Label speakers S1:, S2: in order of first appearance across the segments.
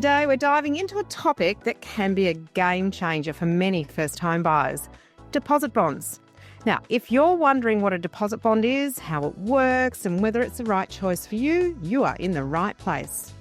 S1: Today we're diving into a topic that can be a game changer for many first home buyers, deposit bonds. Now, if you're wondering what a deposit bond is, how it works and whether it's the right choice for you, you are in the right place.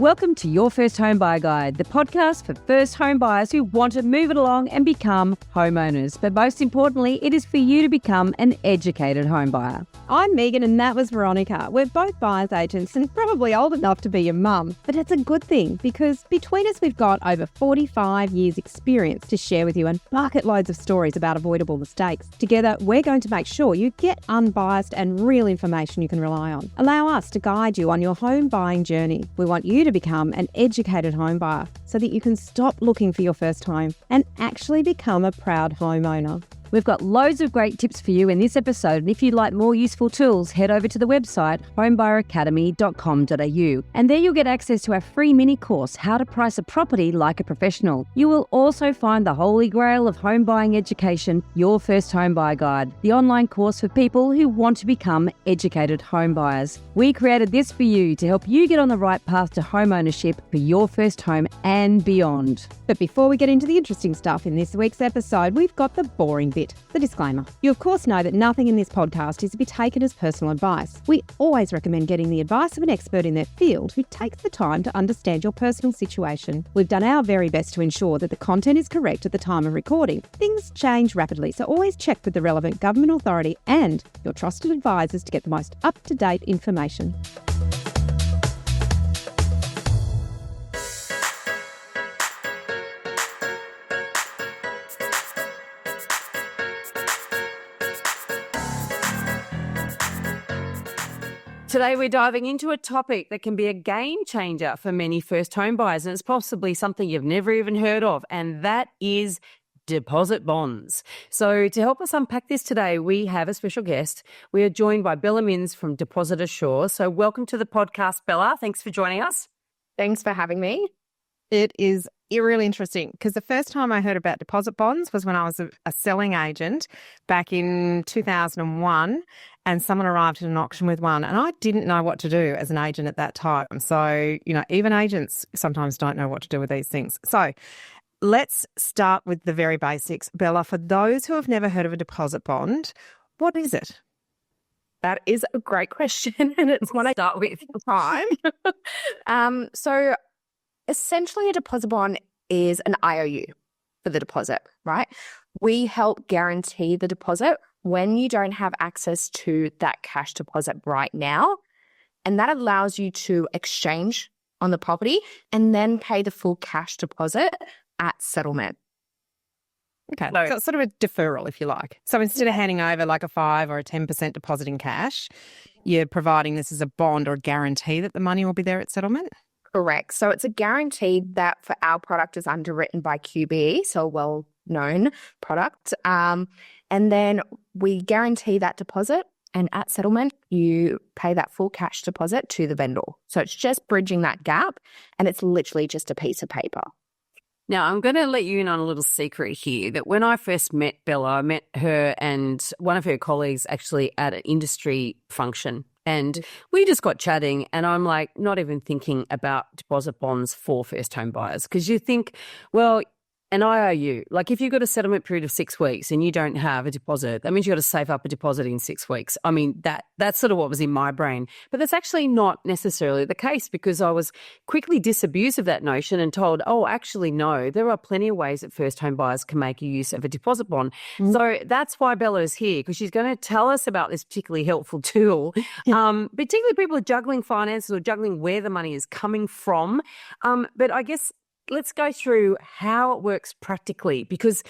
S2: Welcome to Your First Home Buyer Guide, the podcast for first home buyers who want to move it along and become homeowners. But most importantly, it is for you to become an educated home buyer.
S3: I'm Megan and that was Veronica. We're both buyer's agents and probably old enough to be your mum. But it's a good thing because between us we've got over 45 years experience to share with you and bucket loads of stories about avoidable mistakes. Together, we're going to make sure you get unbiased and real information you can rely on. Allow us to guide you on your home buying journey. We want you to become an educated home buyer so that you can stop looking for your first home and actually become a proud homeowner.
S2: We've got loads of great tips for you in this episode, and if you'd like more useful tools, head over to the website homebuyeracademy.com.au, and there you'll get access to our free mini course, How to Price a Property Like a Professional. You will also find the holy grail of home buying education, Your First Home Buyer Guide, the online course for people who want to become educated home buyers. We created this for you to help you get on the right path to home ownership for your first home and beyond.
S3: But before we get into the interesting stuff in this week's episode, we've got the boring bit. The disclaimer. You of course know that nothing in this podcast is to be taken as personal advice. We always recommend getting the advice of an expert in their field who takes the time to understand your personal situation. We've done our very best to ensure that the content is correct at the time of recording. Things change rapidly, so always check with the relevant government authority and your trusted advisors to get the most up-to-date information.
S2: Today we're diving into a topic that can be a game changer for many first home buyers, and it's possibly something you've never even heard of, and that is deposit bonds. So to help us unpack this today, we have a special guest. We are joined by Bella Minns from Deposit Assure. So welcome to the podcast, Bella. Thanks for joining us.
S4: Thanks for having me.
S1: It is really interesting because the first time I heard about deposit bonds was when I was a selling agent back in 2001, and someone arrived at an auction with one, and I didn't know what to do as an agent at that time. So, even agents sometimes don't know what to do with these things. So let's start with the very basics. Bella, for those who have never heard of a deposit bond, what is it?
S4: That is a great question, and it's one I start with all the time. So essentially, a deposit bond is an IOU for the deposit, right? We help guarantee the deposit when you don't have access to that cash deposit right now. And that allows you to exchange on the property and then pay the full cash deposit at settlement.
S1: Okay, so it's sort of a deferral, if you like. So instead of handing over like a 5 or a 10% deposit in cash, you're providing this as a bond or a guarantee that the money will be there at settlement?
S4: Correct. So it's a guarantee that for our product is underwritten by QBE, so a well-known product. And then we guarantee that deposit, and at settlement, you pay that full cash deposit to the vendor. So it's just bridging that gap, and it's literally just a piece of paper.
S2: Now, I'm going to let you in on a little secret here that when I first met Bella, I met her and one of her colleagues actually at an industry function. And we just got chatting, and I'm like not even thinking about deposit bonds for first home buyers, because you think, well, an IOU, like if you've got a settlement period of 6 weeks and you don't have a deposit, that means you've got to save up a deposit in 6 weeks. I mean, that's sort of what was in my brain. But that's actually not necessarily the case, because I was quickly disabused of that notion and told, oh, actually, no, there are plenty of ways that first home buyers can make use of a deposit bond. Mm-hmm. So that's why Bella is here, because she's going to tell us about this particularly helpful tool. Particularly people are juggling finances or juggling where the money is coming from. But I guess let's go through how it works practically, because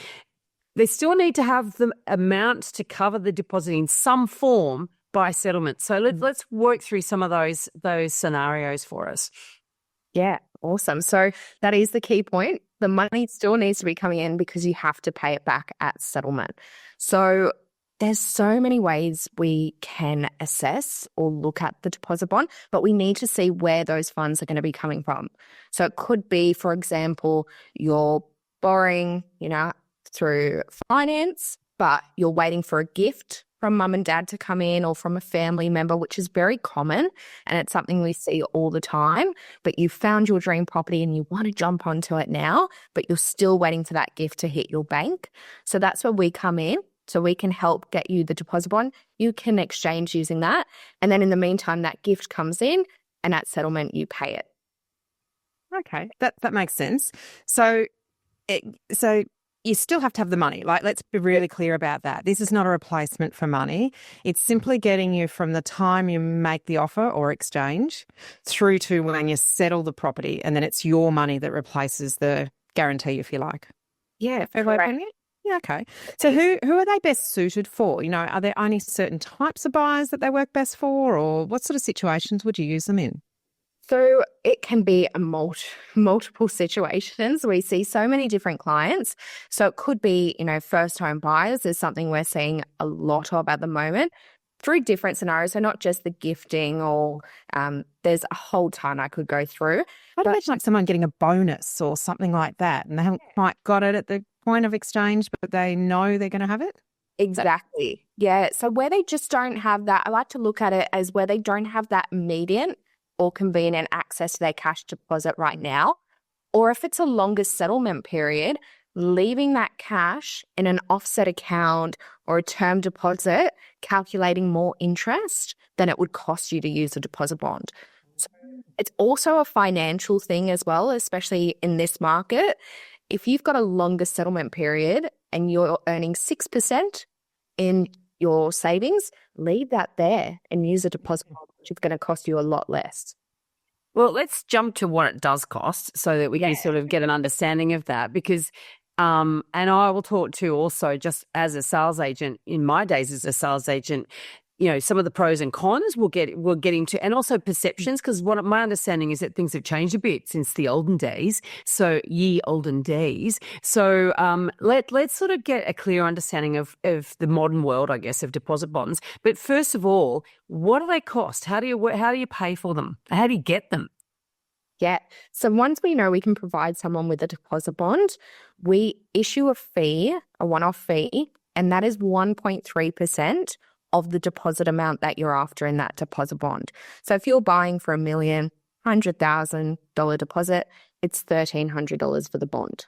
S2: they still need to have the amount to cover the deposit in some form by settlement. So let's work through some of those scenarios for us.
S4: Yeah, awesome. So that is the key point. The money still needs to be coming in because you have to pay it back at settlement. So there's so many ways we can assess or look at the deposit bond, but we need to see where those funds are going to be coming from. So it could be, for example, you're borrowing, through finance, but you're waiting for a gift from mum and dad to come in or from a family member, which is very common and it's something we see all the time, but you found your dream property and you want to jump onto it now, but you're still waiting for that gift to hit your bank. So that's where we come in. So we can help get you the deposit bond. You can exchange using that. And then in the meantime, that gift comes in and at settlement, you pay it.
S1: Okay, that makes sense. So you still have to have the money. Like, let's be really clear about that. This is not a replacement for money. It's simply getting you from the time you make the offer or exchange through to when you settle the property, and then it's your money that replaces the guarantee, if you like.
S4: Yeah,
S1: Fair way of
S4: correct.
S1: putting it? Yeah, okay. So who are they best suited for? You know, are there only certain types of buyers that they work best for, or what sort of situations would you use them in?
S4: So it can be a multiple situations. We see so many different clients. So it could be, first home buyers is something we're seeing a lot of at the moment through different scenarios. So not just the gifting or there's a whole ton I could go through.
S1: I'd imagine like someone getting a bonus or something like that, and they haven't quite got it at the point of exchange, but they know they're going to have it.
S4: Exactly. Yeah. So where they just don't have that, I like to look at it as where they don't have that immediate or convenient access to their cash deposit right now. Or if it's a longer settlement period, leaving that cash in an offset account or a term deposit, calculating more interest than it would cost you to use a deposit bond. So it's also a financial thing as well, especially in this market. If you've got a longer settlement period and you're earning 6% in your savings, leave that there and use a deposit bond, which is going to cost you a lot less.
S2: Well, let's jump to what it does cost so that we can sort of get an understanding of that, because and I will talk to also just as a sales agent, in my days as a sales agent, some of the pros and cons we'll get into, and also perceptions, because what my understanding is that things have changed a bit since the olden days. So ye olden days. So let's sort of get a clear understanding of the modern world, I guess, of deposit bonds. But first of all, what do they cost? How do you pay for them? How do you get them?
S4: Yeah. So once we know we can provide someone with a deposit bond, we issue a fee, a one-off fee, and that is 1.3% of the deposit amount that you're after in that deposit bond. So if you're buying for $1 million, $100,000 deposit, it's $1,300 for the bond.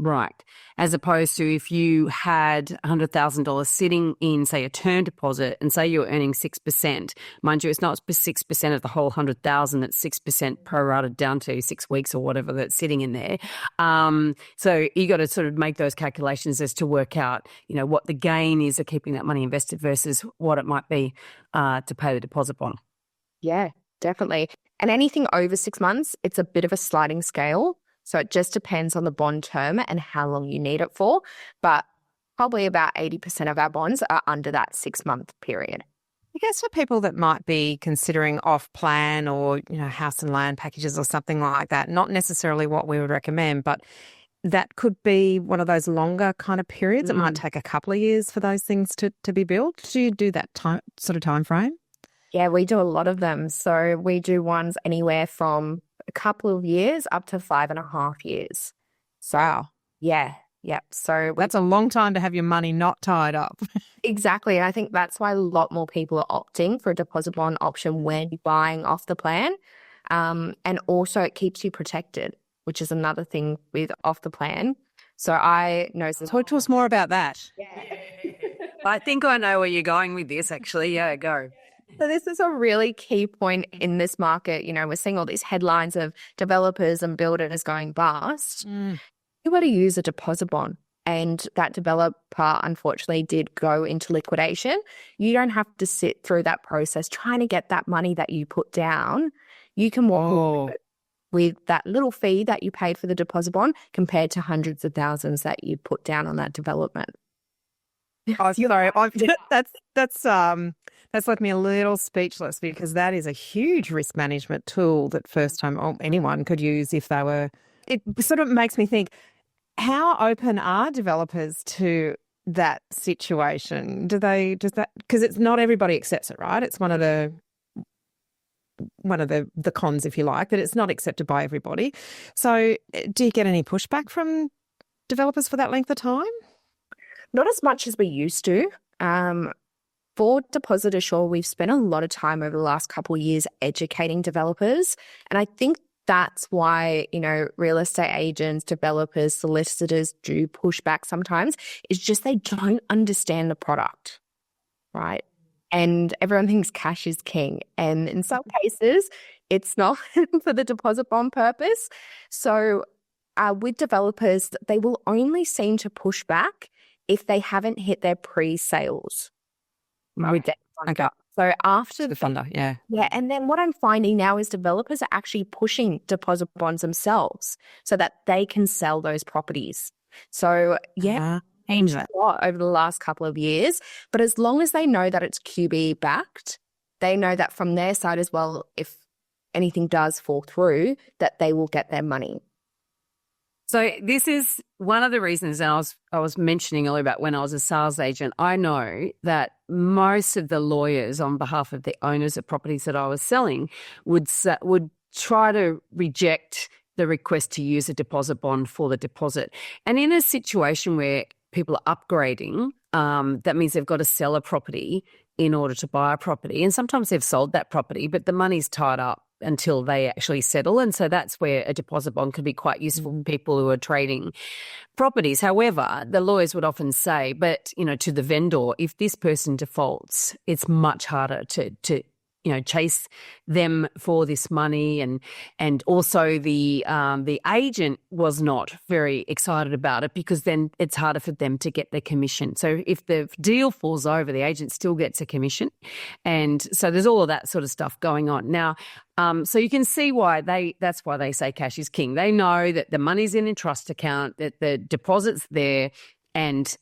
S2: Right. As opposed to if you had $100,000 sitting in, say, a term deposit, and say you're earning 6%. Mind you, it's not 6% of the whole 100,000. It's 6% prorated down to 6 weeks or whatever that's sitting in there. So you got to sort of make those calculations as to work out, what the gain is of keeping that money invested versus what it might be to pay the deposit bond.
S4: Yeah, definitely. And anything over 6 months, it's a bit of a sliding scale. So it just depends on the bond term and how long you need it for. But probably about 80% of our bonds are under that 6-month period.
S1: I guess for people that might be considering off-plan or, house and land packages or something like that, not necessarily what we would recommend, but that could be one of those longer kind of periods. It might take a couple of years for those things to be built. Do you do that sort of time frame?
S4: Yeah, we do a lot of them. So we do ones anywhere from a couple of years up to 5.5 years. So,
S1: wow.
S4: Yeah. So
S1: that's a long time to have your money not tied up.
S4: Exactly. I think that's why a lot more people are opting for a deposit bond option when you're buying off the plan. And also it keeps you protected, which is another thing with off the plan. So I know.
S1: Talk to us more about that.
S4: Yeah.
S2: I think I know where you're going with this, actually. Yeah, go.
S4: So this is a really key point in this market. We're seeing all these headlines of developers and builders going bust. You got to use a deposit bond. And that developer, unfortunately, did go into liquidation. You don't have to sit through that process trying to get that money that you put down. You can walk with that little fee that you paid for the deposit bond compared to hundreds of thousands that you put down on that development.
S1: Oh, sorry. That's left me a little speechless, because that is a huge risk management tool that first time anyone could use if they were. It sort of makes me think, how open are developers to that situation? Because it's not everybody accepts it, right? It's one of the cons, if you like, that it's not accepted by everybody. So do you get any pushback from developers for that length of time?
S4: Not as much as we used to. for Deposit Assure, we've spent a lot of time over the last couple of years educating developers. And I think that's why, real estate agents, developers, solicitors do pushback sometimes. It's just they don't understand the product, right? And everyone thinks cash is king. And in some cases, it's not for the deposit bond purpose. So with developers, they will only seem to push back if they haven't hit their pre-sales.
S2: Okay.
S4: So after
S2: The funder, yeah.
S4: yeah, and then what I'm finding now is developers are actually pushing deposit bonds themselves so that they can sell those properties. So yeah, changed a lot over the last couple of years. But as long as they know that it's QBE backed, they know that from their side as well, if anything does fall through, that they will get their money.
S2: So this is one of the reasons, and I was mentioning earlier about when I was a sales agent, I know that most of the lawyers on behalf of the owners of properties that I was selling would try to reject the request to use a deposit bond for the deposit. And in a situation where people are upgrading, that means they've got to sell a property in order to buy a property. And sometimes they've sold that property, but the money's tied up until they actually settle. And so that's where a deposit bond can be quite useful for people who are trading properties. However, the lawyers would often say, but, to the vendor, if this person defaults, it's much harder to chase them for this money, and also the agent was not very excited about it because then it's harder for them to get their commission. So if the deal falls over, the agent still gets a commission, and so there's all of that sort of stuff going on now. So you can see that's why they say cash is king. They know that the money's in a trust account, that the deposit's there. And,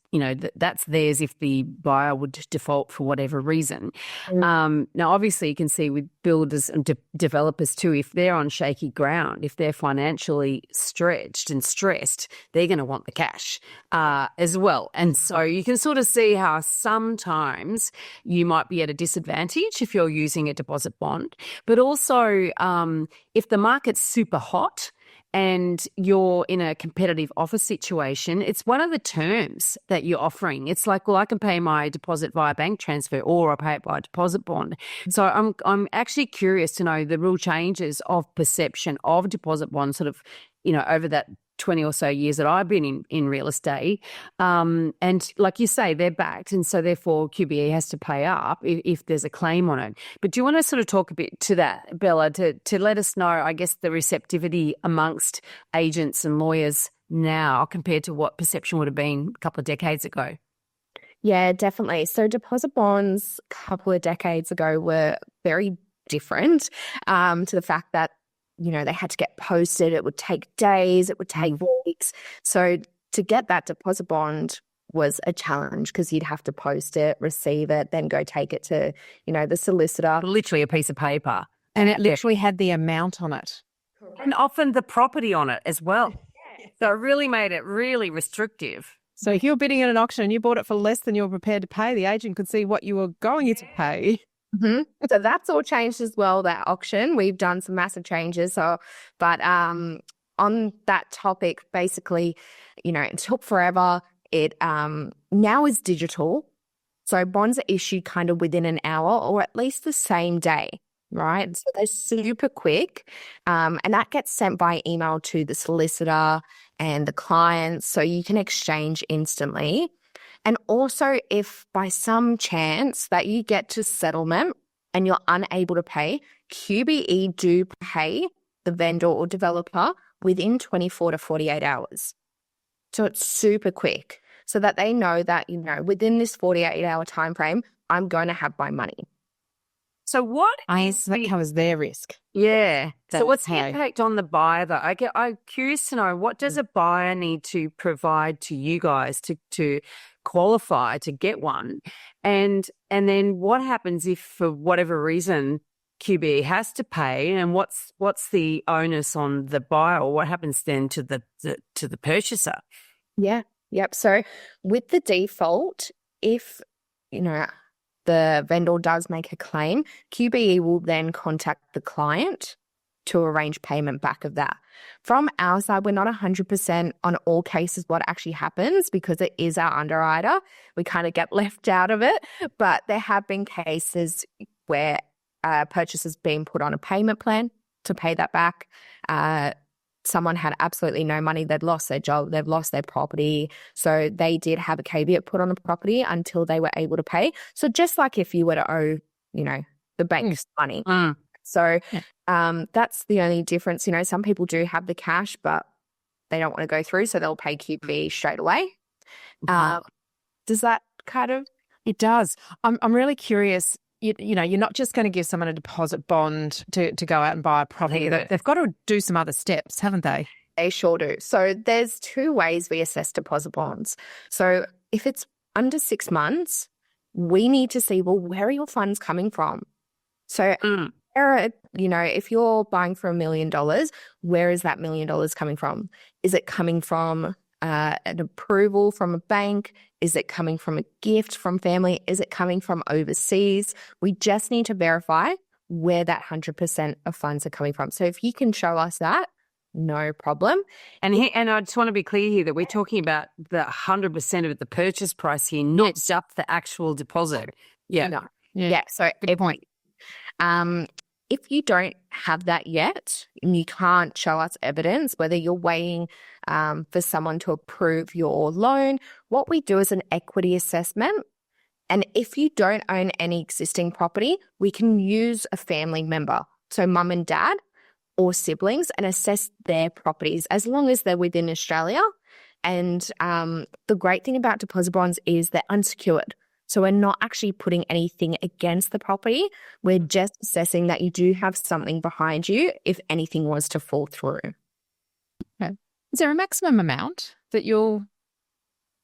S2: that's theirs if the buyer would default for whatever reason. Now, obviously, you can see with builders and developers too, if they're on shaky ground, if they're financially stretched and stressed, they're going to want the cash as well. And so you can sort of see how sometimes you might be at a disadvantage if you're using a deposit bond. But also, if the market's super hot, and you're in a competitive offer situation, it's one of the terms that you're offering. It's like, well, I can pay my deposit via bank transfer, or I pay it by deposit bond. So I'm actually curious to know the real changes of perception of deposit bonds sort of, over that 20 or so years that I've been in real estate. And like you say, they're backed. And so therefore QBE has to pay up if there's a claim on it. But do you want to sort of talk a bit to that, Bella, to let us know, I guess, the receptivity amongst agents and lawyers now compared to what perception would have been a couple of decades ago?
S4: Yeah, definitely. So deposit bonds a couple of decades ago were very different to the fact that they had to get posted. It would take days. It would take weeks. So to get that deposit bond was a challenge because you'd have to post it, receive it, then go take it to, the solicitor.
S2: Literally a piece of paper.
S1: And it literally had the amount on it.
S2: And often the property on it as well. So it really made it really restrictive.
S1: So if you're bidding at an auction and you bought it for less than you're prepared to pay, the agent could see what you were going to pay.
S4: Mm-hmm. So that's all changed as well, that auction. We've done some massive changes. But on that topic, basically, it took forever. It now is digital. So bonds are issued kind of within an hour or at least the same day, right? So they're super quick. And that gets sent by email to the solicitor and the client. So you can exchange instantly. And also, if by some chance that you get to settlement and you're unable to pay, QBE do pay the vendor or developer within 24 to 48 hours. So it's super quick so that they know that, within this 48-hour time frame, I'm going to have my money.
S2: So what?
S1: That covers their risk.
S2: Yeah. So what's the
S1: how-
S2: impact on the buyer though? I'm curious to know, what does a buyer need to provide to you guys to qualify to get one? And then what happens if for whatever reason QBE has to pay, and what's the onus on the buyer, or what happens then to the purchaser?
S4: Yeah. Yep. So with the default, if, the vendor does make a claim, QBE will then contact the client to arrange payment back of that. From our side, we're not 100% on all cases what actually happens because it is our underwriter. We kind of get left out of it, but there have been cases where purchasers being put on a payment plan to pay that back. Someone had absolutely no money. They'd lost their job. They've lost their property. So they did have a caveat put on the property until they were able to pay. So just like if you were to owe, the bank's money. So that's the only difference. Some people do have the cash, but they don't want to go through. So they'll pay QB straight away. Does that kind of?
S1: It does. I'm really curious. You're not just going to give someone a deposit bond to go out and buy a property. They've got to do some other steps, haven't they?
S4: They sure do. So there's two ways we assess deposit bonds. So if it's under 6 months, we need to see, well, where are your funds coming from? So if you're buying for $1 million, where is that $1 million coming from? Is it coming from an approval from a bank? Is it coming from a gift from family? Is it coming from overseas? We just need to verify where that 100% of funds are coming from. So if you can show us that, no problem.
S2: And I just want to be clear here that we're talking about the 100% of the purchase price here, not just the actual deposit. Yeah.
S4: No. Yeah. So
S1: Good point.
S4: If you don't have that yet and you can't show us evidence, whether you're waiting for someone to approve your loan, what we do is an equity assessment. And if you don't own any existing property, we can use a family member, so mum and dad or siblings, and assess their properties as long as they're within Australia. And the great thing about deposit bonds is they're unsecured. So we're not actually putting anything against the property. We're just assessing that you do have something behind you if anything was to fall through.
S1: Okay. Is there a maximum amount that you'll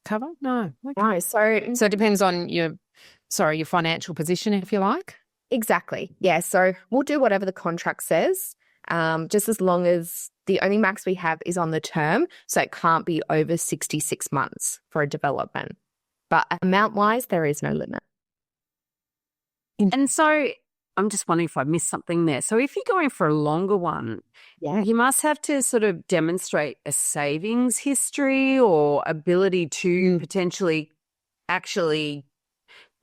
S1: cover? No. Okay.
S4: No. So
S1: it depends on your financial position, if you like.
S4: Exactly. Yeah. So we'll do whatever the contract says, just as long as the only max we have is on the term. So it can't be over 66 months for a development. But amount-wise, there is no limit.
S2: And so I'm just wondering if I missed something there. So if you're going for a longer one, you must have to sort of demonstrate a savings history or ability to potentially actually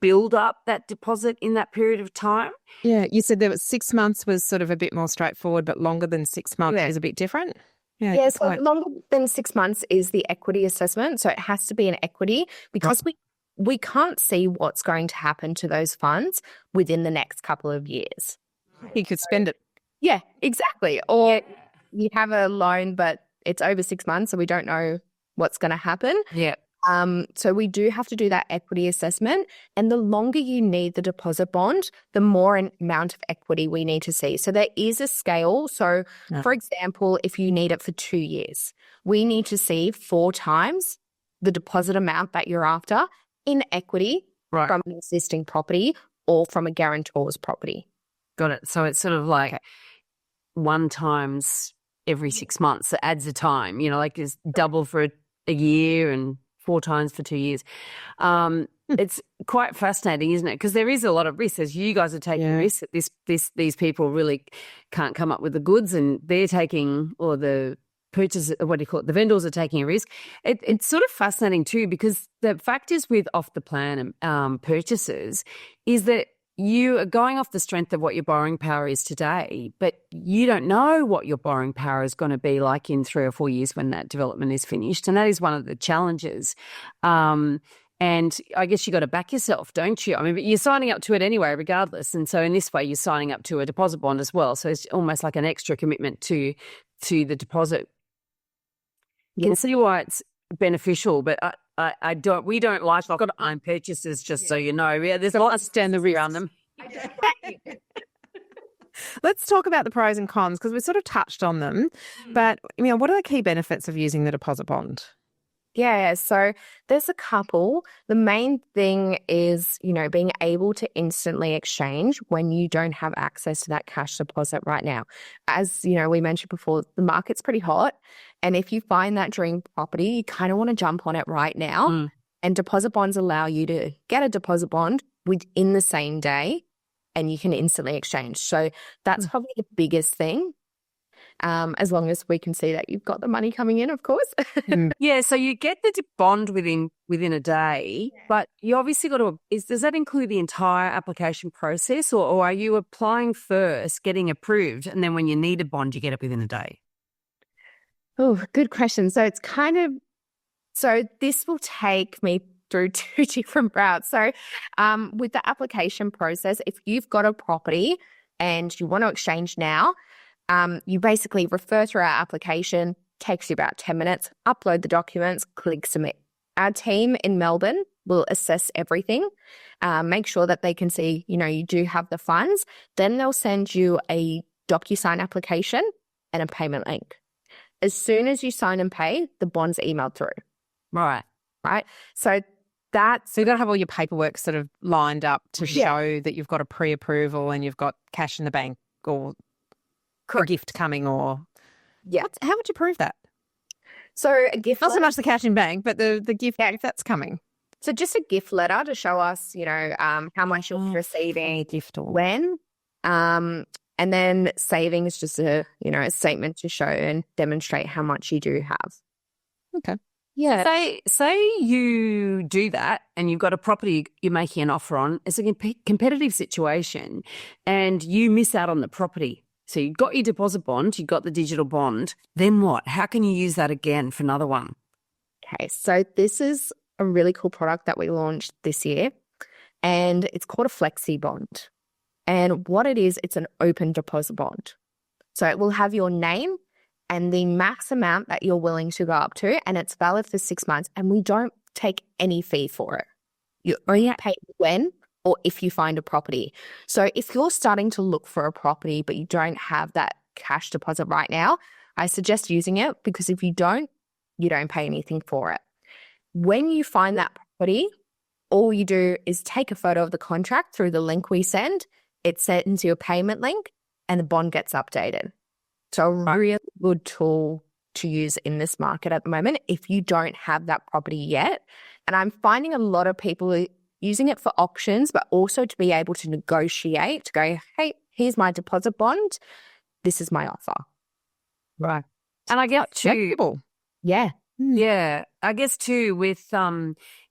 S2: build up that deposit in that period of time.
S1: Yeah, you said there was 6 months was sort of a bit more straightforward, but longer than 6 months is a bit different.
S4: Yeah, so longer than 6 months is the equity assessment. So it has to be an equity because we can't see what's going to happen to those funds within the next couple of years.
S1: You could spend it.
S4: Yeah, exactly. Or you have a loan, but it's over 6 months, so we don't know what's going to happen.
S2: Yeah.
S4: So we do have to do that equity assessment. And the longer you need the deposit bond, the more amount of equity we need to see. So there is a scale. So for example, if you need it for 2 years, we need to see 4 times the deposit amount that you're after in equity from an existing property or from a guarantor's property.
S2: Got it. So it's sort of like 1 times every 6 months. It adds a time, like it's double for a year and 4 times for 2 years. It's quite fascinating, isn't it? Because there is a lot of risk. As you guys are taking risk, these people really can't come up with the goods, and they're taking, or the purchase, the vendors are taking a risk. It's sort of fascinating too, because the fact is with off the plan purchases is that you are going off the strength of what your borrowing power is today, but you don't know what your borrowing power is going to be like in 3 or 4 years when that development is finished. And that is one of the challenges. And I guess you got to back yourself, don't you? I mean, but you're signing up to it anyway, regardless. And so in this way, you're signing up to a deposit bond as well. So it's almost like an extra commitment to the deposit. You can see why it's beneficial, but we don't like off-the-line purchases, just so you know. Yeah, there's a lot of stand the rear on them.
S1: Let's talk about the pros and cons, because we sort of touched on them. But what are the key benefits of using the deposit bond?
S4: Yeah, so there's a couple. The main thing is, being able to instantly exchange when you don't have access to that cash deposit right now. As, we mentioned before, the market's pretty hot. And if you find that dream property, you kind of want to jump on it right now. And deposit bonds allow you to get a deposit bond within the same day and you can instantly exchange. So that's probably the biggest thing. as long as we can see that you've got the money coming in, of course.
S2: Yeah, so you get the bond within a day, but you obviously got to. Does that include the entire application process, or are you applying first, getting approved, and then when you need a bond, you get it within a day?
S4: Oh, good question. So it's so this will take me through two different routes. So with the application process, if you've got a property and you want to exchange now, you basically refer through our application, takes you about 10 minutes, upload the documents, click submit. Our team in Melbourne will assess everything, make sure that they can see, you do have the funds. Then they'll send you a DocuSign application and a payment link. As soon as you sign and pay, the bond's emailed through.
S2: Right.
S4: So
S1: you got to have all your paperwork sort of lined up to show that you've got a pre-approval and you've got cash in the bank or a gift coming or...
S4: Yeah.
S1: How would you prove that?
S4: So a gift
S1: Not so
S4: letter.
S1: much the cash in bank, but the gift if that's coming.
S4: So just a gift letter to show us, how much you're receiving,
S1: A gift or...
S4: when. And then saving is just a statement to show and demonstrate how much you do have.
S1: Okay.
S4: Yeah.
S2: Say you do that and you've got a property you're making an offer on. It's a competitive situation and you miss out on the property. So you've got your deposit bond, you've got the digital bond. Then what? How can you use that again for another one?
S4: Okay. So this is a really cool product that we launched this year and it's called a Flexi Bond. And what it is, it's an open deposit bond. So it will have your name and the max amount that you're willing to go up to, and it's valid for 6 months, and we don't take any fee for it. You only pay when or if you find a property. So if you're starting to look for a property but you don't have that cash deposit right now, I suggest using it because if you don't pay anything for it. When you find that property, all you do is take a photo of the contract through the link we send. It sends you a payment link and the bond gets updated. So a really good tool to use in this market at the moment if you don't have that property yet. And I'm finding a lot of people are using it for auctions, but also to be able to negotiate, to go, hey, here's my deposit bond. This is my offer.
S2: Right. And I get too.
S4: Yeah.
S2: Yeah. I guess too with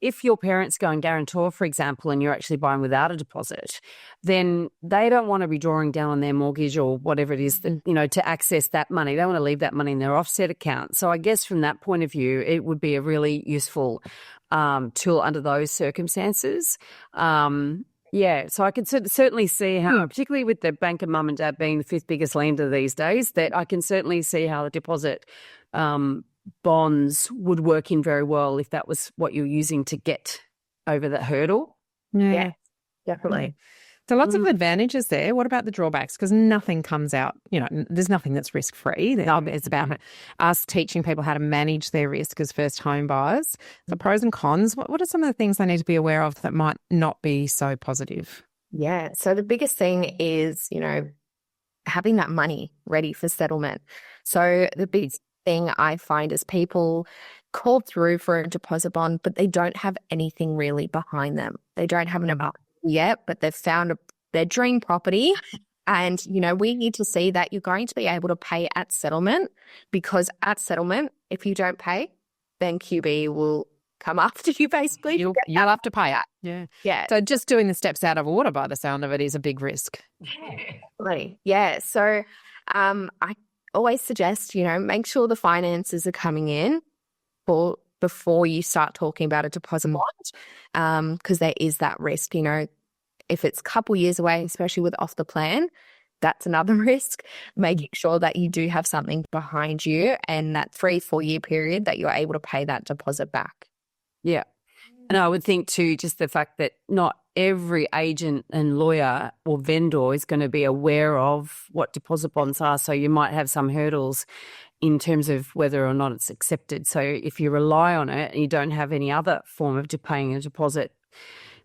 S2: if your parents go and guarantor, for example, and you're actually buying without a deposit, then they don't want to be drawing down on their mortgage or whatever it is that, to access that money. They want to leave that money in their offset account. So I guess from that point of view, it would be a really useful tool under those circumstances. Yeah, so I can certainly see how, particularly with the bank of mum and dad being the fifth biggest lender these days, that I can certainly see how the deposit bonds would work in very well if that was what you're using to get over that hurdle.
S4: Yeah, definitely.
S1: So lots of advantages there. What about the drawbacks? Because nothing comes out, there's nothing that's risk-free. It's about us teaching people how to manage their risk as first home buyers. The pros and cons, what are some of the things they need to be aware of that might not be so positive?
S4: Yeah, so the biggest thing is, having that money ready for settlement. So the big thing I find is people call through for a deposit bond, but they don't have anything really behind them. They don't have an amount yet, but they've found their dream property. And, we need to see that you're going to be able to pay at settlement, because at settlement, if you don't pay, then QB will come after you basically.
S1: You'll have to pay it.
S4: Yeah.
S1: So just doing the steps out of order by the sound of it is a big risk.
S4: Yeah. So I always suggest, make sure the finances are coming in before you start talking about a deposit bond, because there is that risk, if it's a couple years away, especially with off the plan, that's another risk. Making sure that you do have something behind you and that 3-4 year period that you're able to pay that deposit back.
S2: Yeah. And I would think too, just the fact that not every agent and lawyer or vendor is going to be aware of what deposit bonds are. So you might have some hurdles in terms of whether or not it's accepted. So if you rely on it and you don't have any other form of paying a deposit,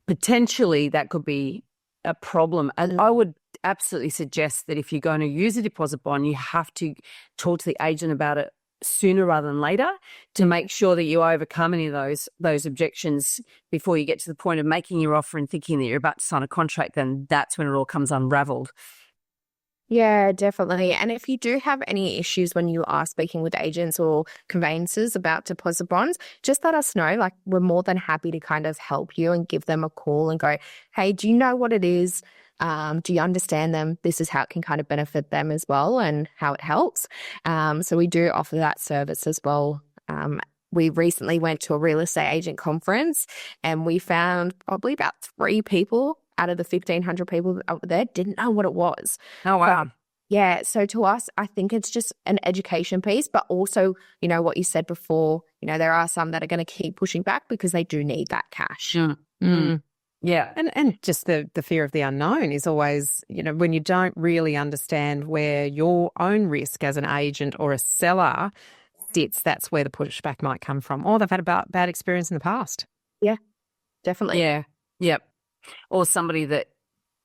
S2: potentially that could be a problem. And I would absolutely suggest that if you're going to use a deposit bond, you have to talk to the agent about it sooner rather than later to make sure that you overcome any of those objections before you get to the point of making your offer and thinking that you're about to sign a contract. Then that's when it all comes unraveled.
S4: Yeah, definitely. And if you do have any issues when you are speaking with agents or conveyancers about deposit bonds, just let us know. Like, we're more than happy to kind of help you and give them a call and go, hey, do you know what it is? Do you understand them? This is how it can kind of benefit them as well and how it helps. So we do offer that service as well. We recently went to a real estate agent conference and we found probably about 3 people out of the 1,500 people that were there didn't know what it was.
S2: Oh, wow.
S4: Yeah. So to us, I think it's just an education piece, but also, you know, what you said before, you know, there are some that are going to keep pushing back because they do need that cash.
S2: Yeah.
S1: And just the fear of the unknown is always, you know, when you don't really understand where your own risk as an agent or a seller sits, that's where the pushback might come from. Or they've had a bad experience in the past.
S4: Yeah, definitely.
S2: Yeah. Yep. Or somebody that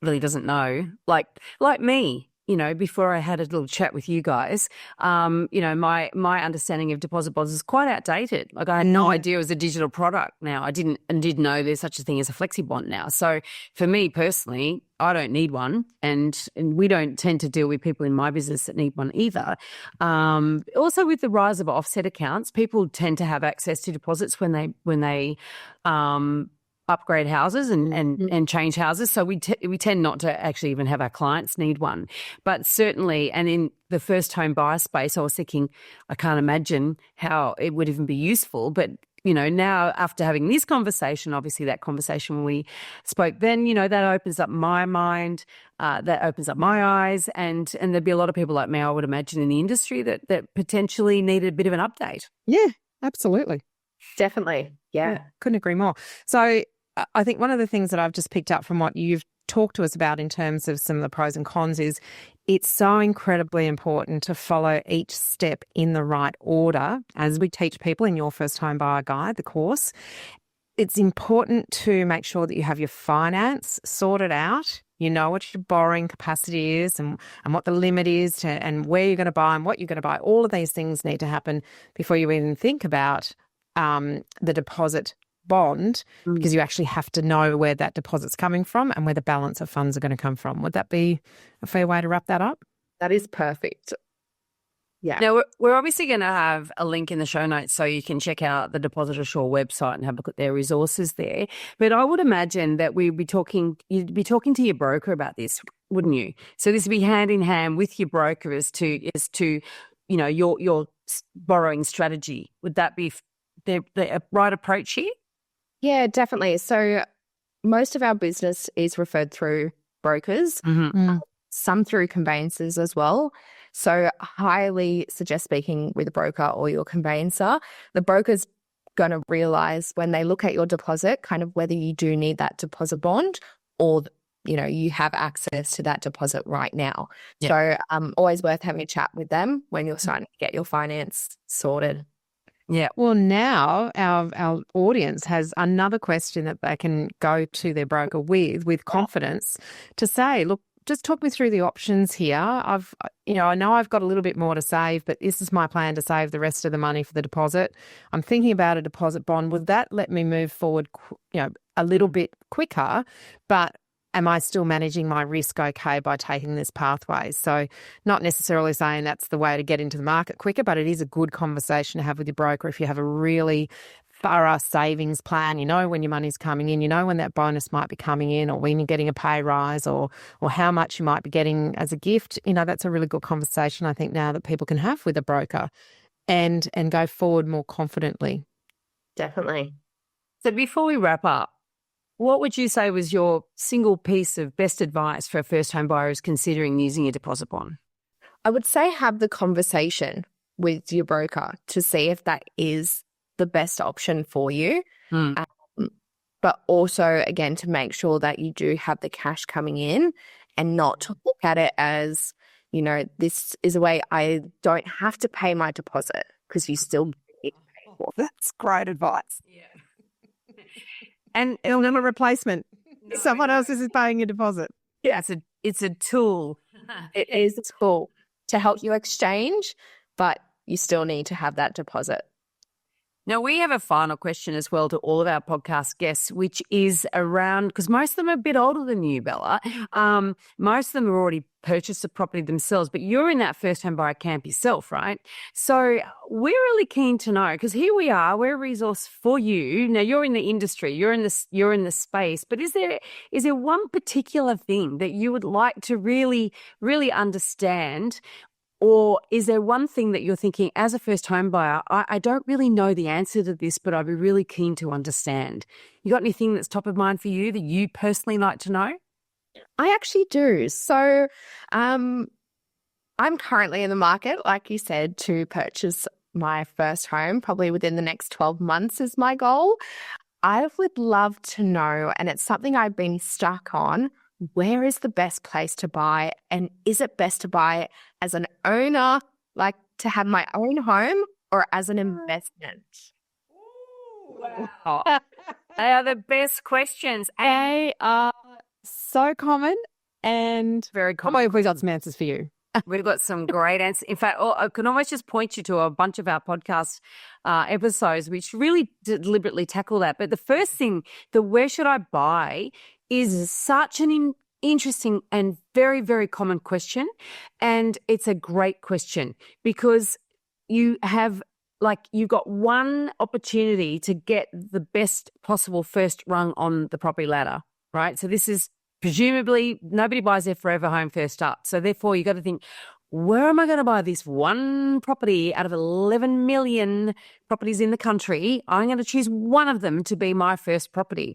S2: really doesn't know, like me, you know, before I had a little chat with you guys, you know, my understanding of deposit bonds is quite outdated. Like, I had no idea it was a digital product now. I didn't know there's such a thing as a flexi bond now. So for me personally, I don't need one, and we don't tend to deal with people in my business that need one either. Also, with the rise of offset accounts, people tend to have access to deposits when they upgrade houses and change houses. So we tend not to actually even have our clients need one. But certainly, and in the first home buyer space, I was thinking, I can't imagine how it would even be useful. But, you know, now after having this conversation, obviously that conversation when we spoke then, you know, that opens up my mind, that opens up my eyes, and there'd be a lot of people like me, I would imagine, in the industry that potentially needed a bit of an update.
S1: Yeah, absolutely.
S4: Definitely. Yeah.
S1: Couldn't agree more. So I think one of the things that I've just picked up from what you've talked to us about in terms of some of the pros and cons is it's so incredibly important to follow each step in the right order. As we teach people in your First Home Buyer Guide, the course, it's important to make sure that you have your finance sorted out. You know what your borrowing capacity is and what the limit is and where you're going to buy and what you're going to buy. All of these things need to happen before you even think about the deposit bond, because you actually have to know where that deposit's coming from and where the balance of funds are going to come from. Would that be a fair way to wrap that up?
S4: That is perfect. Yeah.
S2: Now, we're obviously going to have a link in the show notes so you can check out the Deposit Assure website and have a look at their resources there. But I would imagine that you'd be talking to your broker about this, wouldn't you? So this would be hand in hand with your broker as to you know, your borrowing strategy. Would that be the right approach here?
S4: Yeah, definitely. So most of our business is referred through brokers, some through conveyancers as well. So I highly suggest speaking with a broker or your conveyancer. The broker's going to realize when they look at your deposit, kind of whether you do need that deposit bond or, you know, you have access to that deposit right now. Yeah. So always worth having a chat with them when you're starting to get your finance sorted.
S1: Yeah. Well, now our audience has another question that they can go to their broker with confidence to say, look, just talk me through the options here. I know I've got a little bit more to save, but this is my plan to save the rest of the money for the deposit. I'm thinking about a deposit bond. Would that let me move forward, a little bit quicker? But am I still managing my risk okay by taking this pathway? So not necessarily saying that's the way to get into the market quicker, but it is a good conversation to have with your broker if you have a really thorough savings plan. You know when your money's coming in, you know when that bonus might be coming in or when you're getting a pay rise or how much you might be getting as a gift. You know, that's a really good conversation, I think, now that people can have with a broker and go forward more confidently.
S4: Definitely.
S2: So before we wrap up, what would you say was your single piece of best advice for first home buyers considering using a deposit bond?
S4: I would say have the conversation with your broker to see if that is the best option for you. But also, again, to make sure that you do have the cash coming in and not to look at it as, you know, this is a way I don't have to pay my deposit because you still need to pay for it.
S1: That's great advice.
S2: Yeah.
S1: And it'll never replacement. Someone else is paying your deposit.
S2: Yeah, it's a tool.
S4: It is a tool to help you exchange, but you still need to have that deposit.
S2: Now, we have a final question as well to all of our podcast guests, which is around, because most of them are a bit older than you, Bella. Most of them have already purchased a property themselves, but you're in that first home buyer camp yourself, right? So we're really keen to know, because here we are, we're a resource for you. Now, you're in the industry, you're in the space, but is there one particular thing that you would like to really, really understand? Or is there one thing that you're thinking as a first home buyer, I don't really know the answer to this, but I'd be really keen to understand? You got anything that's top of mind for you that you personally like to know?
S4: I actually do. So I'm currently in the market, like you said, to purchase my first home, probably within the next 12 months is my goal. I would love to know, and it's something I've been stuck on, where is the best place to buy? And is it best to buy as an owner, like to have my own home, or as an investment?
S2: Wow. They are the best questions.
S1: They are so common and
S2: Very
S1: come
S2: common.
S1: on, we've got some answers for you.
S2: We've got some great answers. In fact, I can almost just point you to a bunch of our podcast episodes which really deliberately tackle that. But the first thing, the where should I buy, is such an interesting and very, very common question. And it's a great question because you've got one opportunity to get the best possible first rung on the property ladder, right? So this is presumably nobody buys their forever home first up. So therefore you've got to think, where am I going to buy this one property out of 11 million properties in the country? I'm going to choose one of them to be my first property.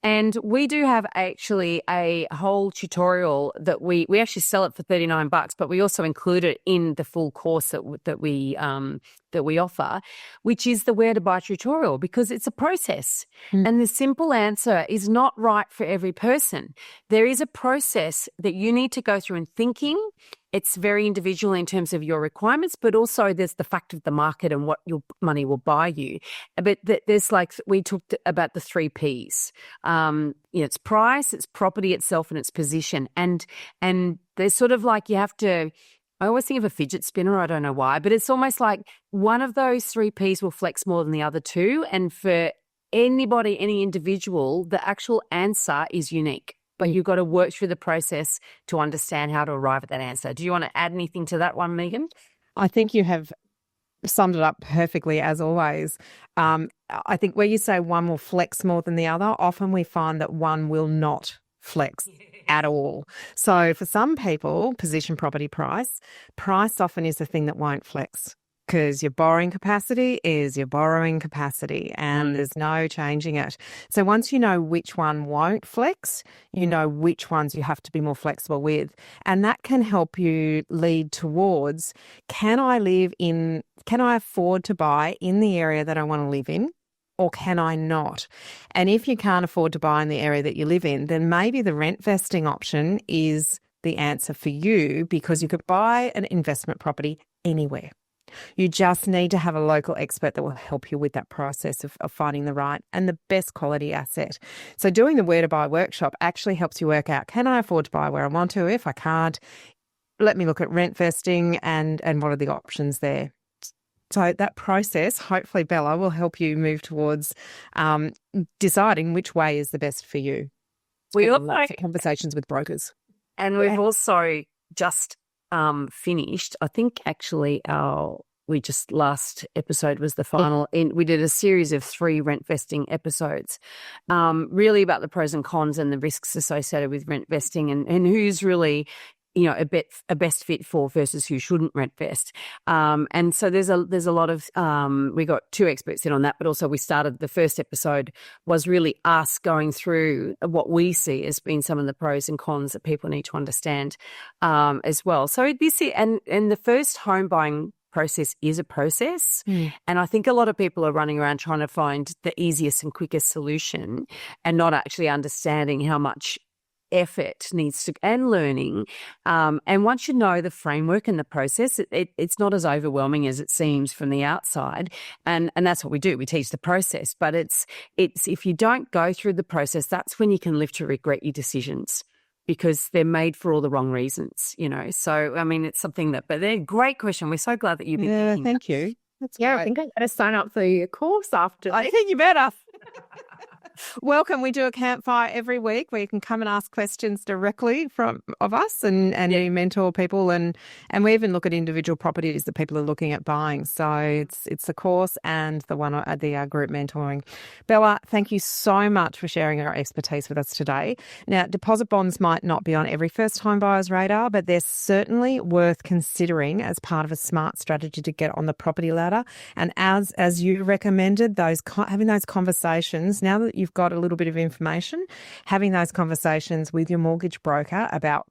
S2: And we do have actually a whole tutorial that we actually sell it for $39, but we also include it in the full course that we offer, which is the where to buy tutorial, because it's a process. And the simple answer is not right for every person. There is a process that you need to go through in thinking. It's very individual in terms of your requirements, but also there's the fact of the market and what your money will buy you. But there's we talked about the 3 Ps. It's price, it's property itself, and its position. And there's sort of you have to, I always think of a fidget spinner. I don't know why, but it's almost like one of those 3 Ps will flex more than the other 2. And for anybody, any individual, the actual answer is unique. But you've got to work through the process to understand how to arrive at that answer. Do you want to add anything to that one, Megan?
S1: I think you have summed it up perfectly, as always. I think where you say one will flex more than the other, often we find that one will not flex at all. So for some people, position, property, price often is the thing that won't flex, because your borrowing capacity is your borrowing capacity and there's no changing it. So once you know which one won't flex, you know which ones you have to be more flexible with. And that can help you lead towards, can I afford to buy in the area that I want to live in? Or can I not? And if you can't afford to buy in the area that you live in, then maybe the rent vesting option is the answer for you, because you could buy an investment property anywhere. You just need to have a local expert that will help you with that process of finding the right and the best quality asset. So doing the Where to Buy workshop actually helps you work out, can I afford to buy where I want to? If I can't, let me look at rent vesting and what are the options there. So that process, hopefully, Bella, will help you move towards deciding which way is the best for you.
S2: We
S1: also
S2: also
S1: for conversations with brokers.
S2: And we've also just finished, I think actually last episode was the final. We did a series of 3 rent vesting episodes, really about the pros and cons and the risks associated with rent vesting and who's really, a best fit for versus who shouldn't rent vest. And so there's a lot of, we got 2 experts in on that, but also we started, the first episode was really us going through what we see as being some of the pros and cons that people need to understand as well. So this is, and the first home buying process is a process. And I think a lot of people are running around trying to find the easiest and quickest solution and not actually understanding how much effort needs to, and learning. And once you know the framework and the process, it's not as overwhelming as it seems from the outside. And that's what we do. We teach the process. But it's if you don't go through the process, that's when you can live to regret your decisions, because they're made for all the wrong reasons, So, I mean, it's something but they're a great question. We're so glad that you've been thinking
S1: thank you. That's
S4: Yeah, I
S1: great.
S4: think I better sign up for your course after
S1: I
S4: this.
S1: think you better. Welcome. We do a campfire every week where you can come and ask questions directly of us and you mentor people and we even look at individual properties that people are looking at buying. So it's the course and the one at the group mentoring. Bella, thank you so much for sharing your expertise with us today. Now, deposit bonds might not be on every first-time buyer's radar, but they're certainly worth considering as part of a smart strategy to get on the property ladder. And as you recommended, having those conversations, now that you've got a little bit of information, having those conversations with your mortgage broker about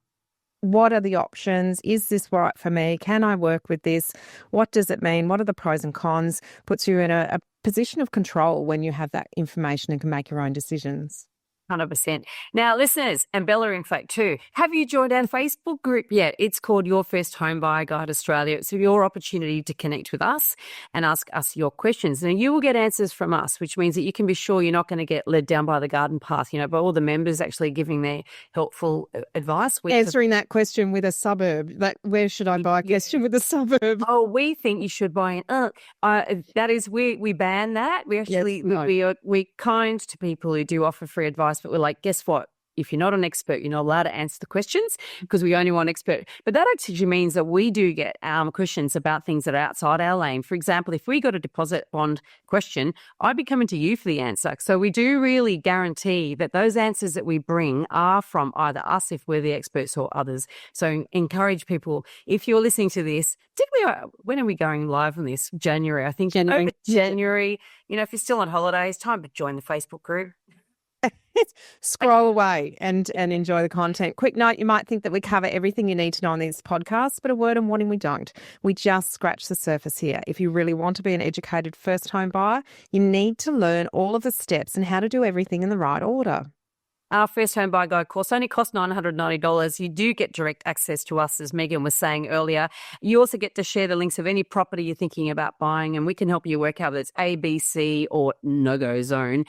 S1: what are the options? Is this right for me? Can I work with this? What does it mean? What are the pros and cons? Puts you in a position of control when you have that information and can make your own decisions.
S2: 100%. Now, listeners, and Bella, in fact, too, have you joined our Facebook group yet? It's called Your First Home Buyer Guide Australia. It's your opportunity to connect with us and ask us your questions. Now, you will get answers from us, which means that you can be sure you're not going to get led down by the garden path, but all the members actually giving their helpful advice.
S1: Answering that question with a suburb, where should I buy a question with a suburb?
S2: Oh, we think you should buy that is, we ban that. We actually, we're kind to people who do offer free advice, but we're like, guess what? If you're not an expert, you're not allowed to answer the questions because we only want expert. But that actually means that we do get questions about things that are outside our lane. For example, if we got a deposit bond question, I'd be coming to you for the answer. So we do really guarantee that those answers that we bring are from either us, if we're the experts, or others. So encourage people, if you're listening to this, particularly when are we going live on this? January, I think. January. If you're still on holidays, time to join the Facebook group.
S1: Scroll away and enjoy the content. Quick note, you might think that we cover everything you need to know on these podcasts, but a word of warning, we don't. We just scratch the surface here. If you really want to be an educated first home buyer, you need to learn all of the steps and how to do everything in the right order.
S2: Our First Home Buyer Guide course only costs $990. You do get direct access to us, as Megan was saying earlier. You also get to share the links of any property you're thinking about buying, and we can help you work out whether it's A, B, C, or no-go zone.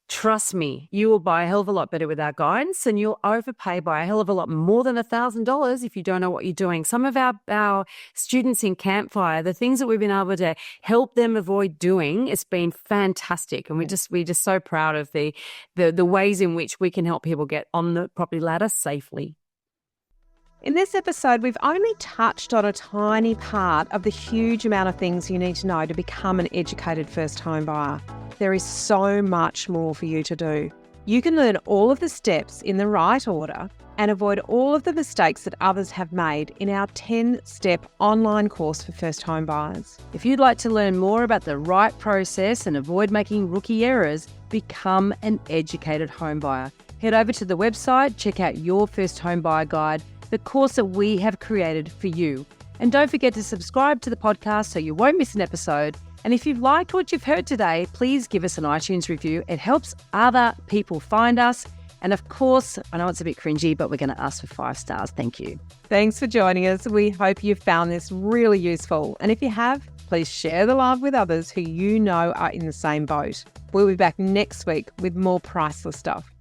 S2: Trust me, you will buy a hell of a lot better with our guidance, and you'll overpay by a hell of a lot more than $1,000 if you don't know what you're doing. Some of our students in Campfire, the things that we've been able to help them avoid doing, it's been fantastic. And we're just so proud of the ways in which we can help people get on the property ladder safely.
S3: In this episode, we've only touched on a tiny part of the huge amount of things you need to know to become an educated first home buyer. There is so much more for you to do. You can learn all of the steps in the right order and avoid all of the mistakes that others have made in our 10-step online course for first home buyers.
S2: If you'd like to learn more about the right process and avoid making rookie errors, become an educated home buyer. Head over to the website, check out Your First Home Buyer Guide, the course that we have created for you. And don't forget to subscribe to the podcast so you won't miss an episode. And if you've liked what you've heard today, please give us an iTunes review. It helps other people find us. And of course, I know it's a bit cringy, but we're going to ask for 5 stars. Thank you.
S3: Thanks for joining us. We hope you've found this really useful. And if you have, please share the love with others who you know are in the same boat. We'll be back next week with more priceless stuff.